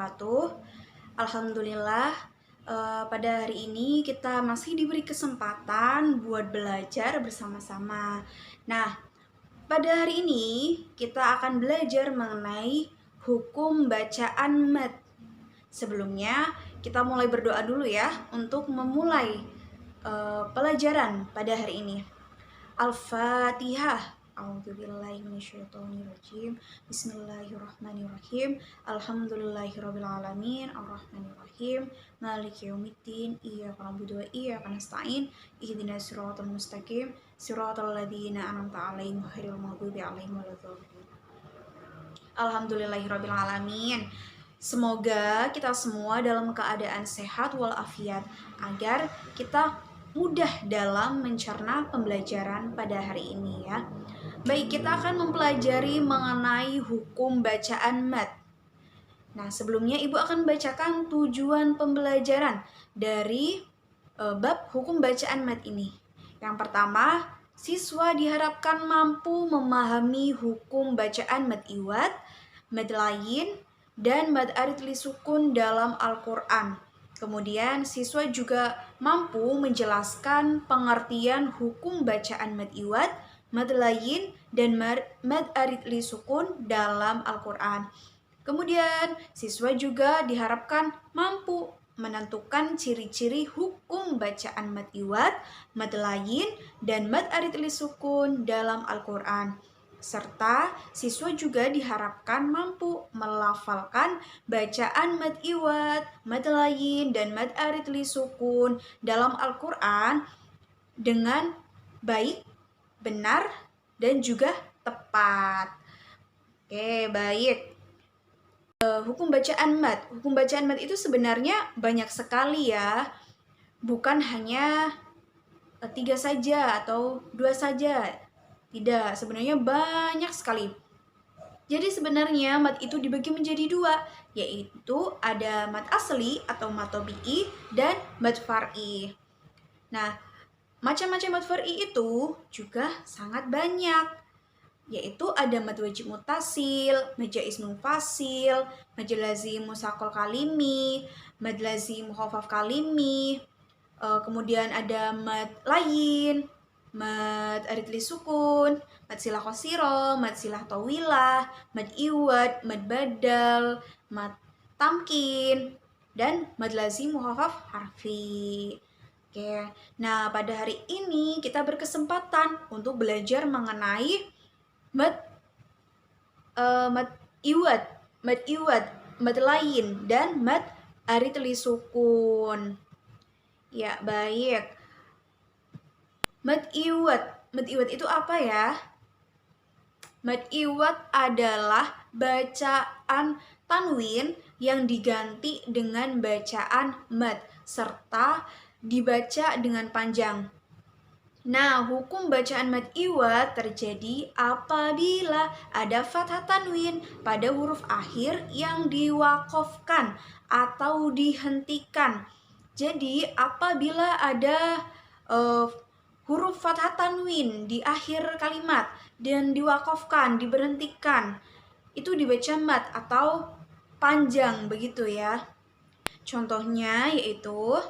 wabarakatuh. Alhamdulillah, pada hari ini kita masih diberi kesempatan buat belajar bersama-sama. Nah, pada hari ini kita akan belajar mengenai hukum bacaan mad. Sebelumnya, kita mulai berdoa dulu ya untuk memulai pelajaran pada hari ini. Al-Fatihah. A'udzubillahi minasyaitonirrajim. Bismillahirrahmanirrahim. Alhamdulillahirabbil alamin, arrahmanirrahim, maliki yaumiddin, iyyaka na'budu wa iyyaka nasta'in, ihdinas siratal mustaqim, siratal ladzina an'amta 'alaihim ghairil maghdubi 'alaihim waladdallin. Alhamdulillahirabbil alamin. Semoga kita semua dalam keadaan sehat walafiat agar kita mudah dalam mencerna pembelajaran pada hari ini ya. Baik, kita akan mempelajari mengenai hukum bacaan mad. Nah, sebelumnya Ibu akan bacakan tujuan pembelajaran dari bab hukum bacaan mad ini. Yang pertama, siswa diharapkan mampu memahami hukum bacaan mad iwad, mad lain, dan mad arid li sukun dalam Al-Quran. Kemudian siswa juga mampu menjelaskan pengertian hukum bacaan mad iwad, mad lain, dan mad arid li sukun dalam Al-Quran. Kemudian siswa juga diharapkan mampu menentukan ciri-ciri hukum bacaan mad iwad, mad lain, dan mad arid li sukun dalam Al-Quran. Serta siswa juga diharapkan mampu melafalkan bacaan mad iwad, mad lain, dan mad arid li sukun dalam Al-Quran dengan baik, benar, dan juga tepat. Oke, baik. Hukum bacaan mad. Hukum bacaan mad itu sebenarnya banyak sekali ya. Bukan hanya 3 saja atau 2 saja. Tidak, sebenarnya banyak sekali. Jadi sebenarnya mad itu dibagi menjadi 2, yaitu ada mad asli atau mad tabi'i dan mad far'i. Nah, macam-macam mad far'i itu juga sangat banyak, yaitu ada mad wajib mutasil, mad jaiz munfasil, mad lazim musaqal kalimi, mad lazim mukhafaf kalimi, kemudian ada mad lain, mad arid li sukun, mad silah qasiro, mad silah tawilah, mad iwad, mad badal, mad tamkin, dan mad lazim mukhafaf harfi. Oke, nah pada hari ini kita berkesempatan untuk belajar mengenai mad iwad, mad lain, dan mad arid li sukun. Ya, baik. Mad iwad itu apa ya? Mad iwad adalah bacaan tanwin yang diganti dengan bacaan mad serta dibaca dengan panjang. Nah, hukum bacaan mad iwad terjadi apabila ada fathah tanwin pada huruf akhir yang diwaqafkan atau dihentikan. Jadi, apabila ada huruf fathah tanwin di akhir kalimat dan diwaqafkan, diberhentikan, itu dibaca mad atau panjang begitu ya. Contohnya yaitu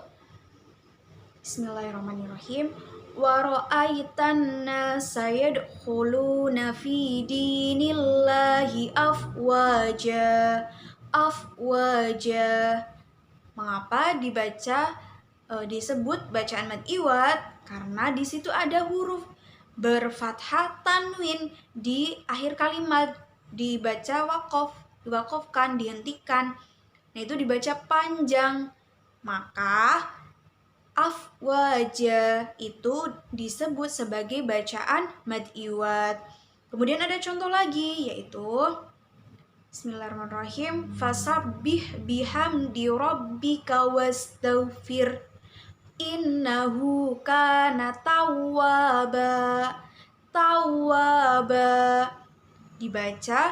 Bismillahirrahmanirrahim. Wa ra'aitan nasa yadkhuluna fi dinillahi afwaja. Mengapa disebut bacaan mad iwad? Karena di situ ada huruf berfathah tanwin di akhir kalimat, dibaca diwaqafkan, dihentikan. Nah, itu dibaca panjang. Maka afwaja itu disebut sebagai bacaan mad iwad. Kemudian ada contoh lagi yaitu Bismillahirrahmanirrahim. Fasabbih bihamdi rabbika wastaghfir innahu kana tawwaba. Dibaca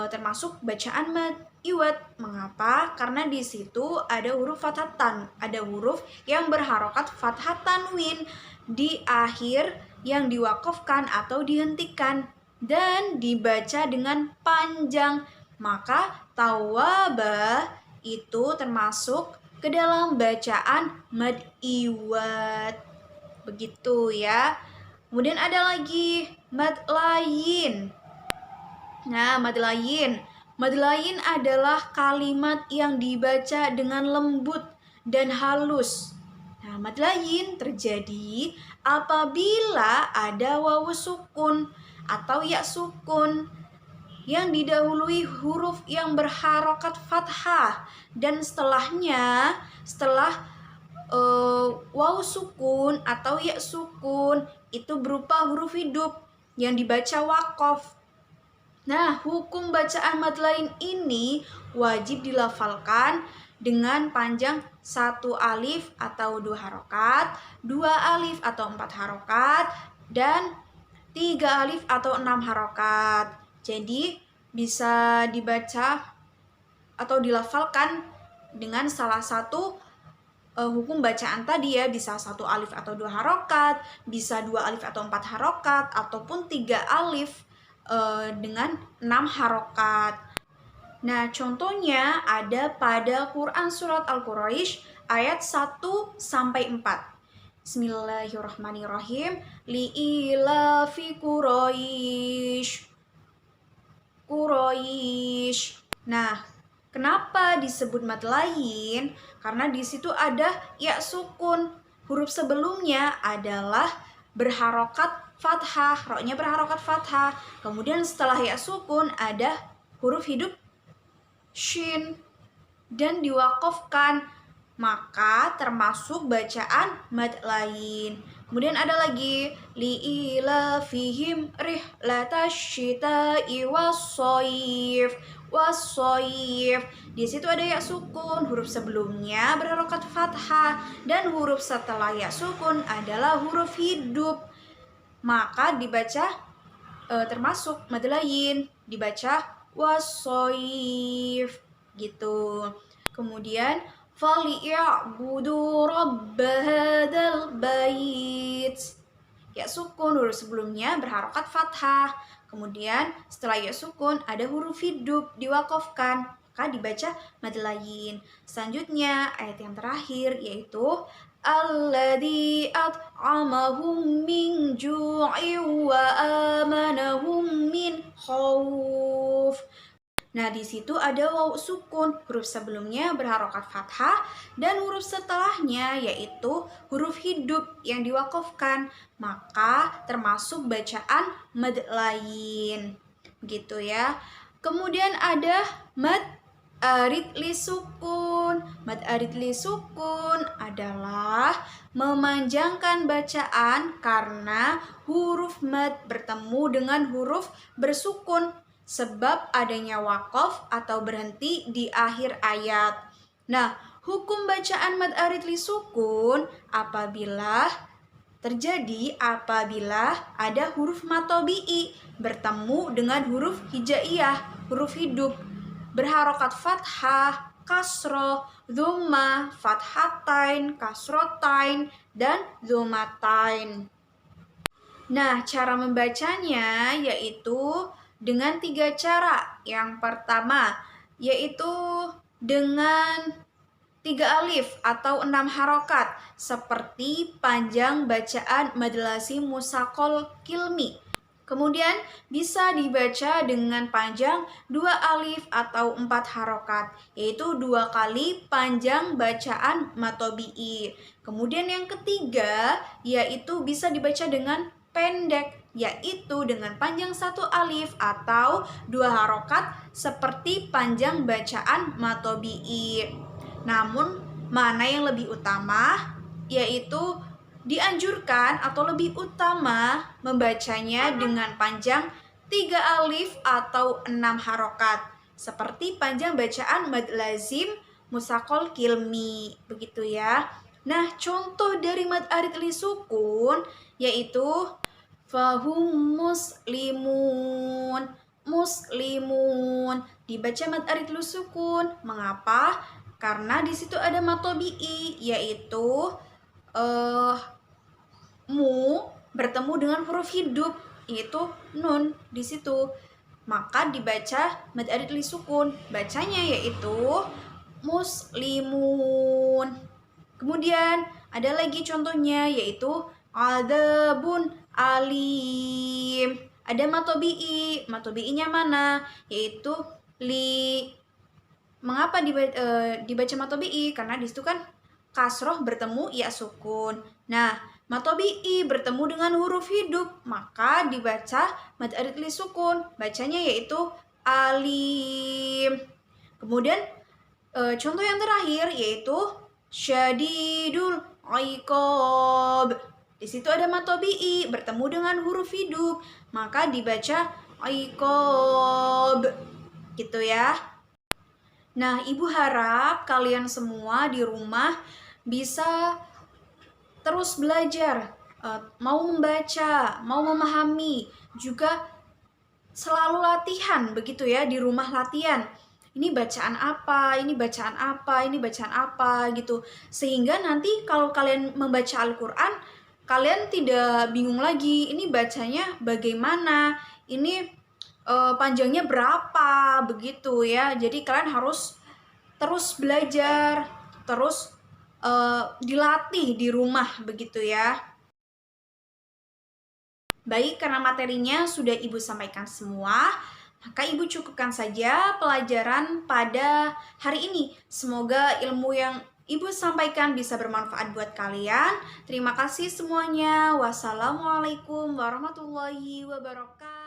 termasuk bacaan mad iwad. Mengapa? Karena di situ ada huruf fathah ada huruf yang berharokat fathah tanwin di akhir yang diwaqafkan atau dihentikan dan dibaca dengan panjang. Maka tawaba itu termasuk ke dalam bacaan mad iwad. Begitu ya. Kemudian ada lagi mad lain. Nah, mad lain. Mad lain adalah kalimat yang dibaca dengan lembut dan halus. Nah, mad lain terjadi apabila ada wawu sukun atau ya sukun yang didahului huruf yang berharokat fathah dan setelahnya setelah wawu sukun atau ya sukun itu berupa huruf hidup yang dibaca waqaf. Nah, hukum bacaan mad lain ini wajib dilafalkan dengan panjang 1 alif atau 2 harokat, 2 alif atau 4 harokat, dan 3 alif atau 6 harokat. Jadi bisa dibaca atau dilafalkan dengan salah satu hukum bacaan tadi ya, bisa 1 alif atau 2 harokat, bisa 2 alif atau 4 harokat, ataupun 3 alif dengan 6 harokat. Nah, contohnya ada pada Quran Surat Al-Quraisy ayat 1 sampai 4. Bismillahirrahmanirrahim. Li'ilafi Quraisy. Nah, kenapa disebut mad lain? Karena di situ ada ya sukun. Huruf sebelumnya adalah berharokat fathah, roknya berharokat fathah. Kemudian setelah ya sukun ada huruf hidup shin dan diwakafkan, maka termasuk bacaan mad lain. Kemudian ada lagi li'ilafihim rihlatasyita'i was-shayf. Di situ ada ya sukun, huruf sebelumnya berharokat fathah dan huruf setelah ya sukun adalah huruf hidup. Maka dibaca termasuk mad lain, dibaca was-shayf gitu. Kemudian faliya'budu rabb hadzal bait. Ya sukun, huruf sebelumnya berharokat fathah. Kemudian setelah ya sukun ada huruf hidup diwakafkan, maka dibaca mad lain. Selanjutnya ayat yang terakhir yaitu alladzi at'amahum min ju'in wa amanahum min khauf. Nah, di situ ada wawu sukun, huruf sebelumnya berharokat fathah dan huruf setelahnya yaitu huruf hidup yang diwakafkan, maka termasuk bacaan mad lain. Begitu ya. Kemudian ada mad arid li sukun. Mad arid li sukun adalah memanjangkan bacaan karena huruf mad bertemu dengan huruf bersukun sebab adanya waqaf atau berhenti di akhir ayat. Nah, hukum bacaan mad arid li sukun terjadi apabila ada huruf matobi'i bertemu dengan huruf hijaiyah, huruf hidup, berharokat fathah, kasroh, dhamma, fathatain, kasrotain, dan dhammatain. Nah, cara membacanya yaitu dengan 3 cara. Yang pertama yaitu dengan 3 alif atau 6 harokat seperti panjang bacaan mad lazim musaqal kilmi. Kemudian bisa dibaca dengan panjang 2 alif atau 4 harokat, yaitu 2 kali panjang bacaan matobi'i. Kemudian yang ketiga yaitu bisa dibaca dengan pendek, yaitu dengan panjang 1 alif atau 2 harokat seperti panjang bacaan matobi'i. Namun mana yang lebih utama? Yaitu dianjurkan atau lebih utama membacanya dengan panjang 3 alif atau 6 harokat seperti panjang bacaan mad lazim musaqal kilmi. Begitu ya. Nah, contoh dari mad arid li sukun yaitu fahum muslimun dibaca mad arid li sukun. Mengapa? Karena di situ ada matobi'i yaitu mu bertemu dengan huruf hidup yaitu nun di situ, maka dibaca mad arid li sukun. Bacanya yaitu muslimun. Kemudian ada lagi contohnya yaitu adzabun alim. Ada matobi'i. Matobi'inya mana? Yaitu li. Mengapa dibaca matobi'i? Karena di situ kan kasroh bertemu ya sukun. Nah, matobi'i bertemu dengan huruf hidup, maka dibaca mad arid li sukun. Bacanya yaitu alim. Kemudian contoh yang terakhir yaitu syadidul iqab. Di situ ada matobi'i bertemu dengan huruf hidup, maka dibaca iqab. Gitu ya. Nah, Ibu harap kalian semua di rumah bisa terus belajar, mau membaca, mau memahami, juga selalu latihan begitu ya, di rumah latihan. Ini bacaan apa, ini bacaan apa, ini bacaan apa gitu. Sehingga nanti kalau kalian membaca Al-Qur'an, kalian tidak bingung lagi, ini bacanya bagaimana, ini panjangnya berapa begitu ya. Jadi kalian harus terus belajar, terus dilatih di rumah begitu ya. Baik, karena materinya sudah Ibu sampaikan semua, maka Ibu cukupkan saja pelajaran pada hari ini. Semoga ilmu yang Ibu sampaikan bisa bermanfaat buat kalian. Terima kasih semuanya. Wassalamualaikum warahmatullahi wabarakatuh.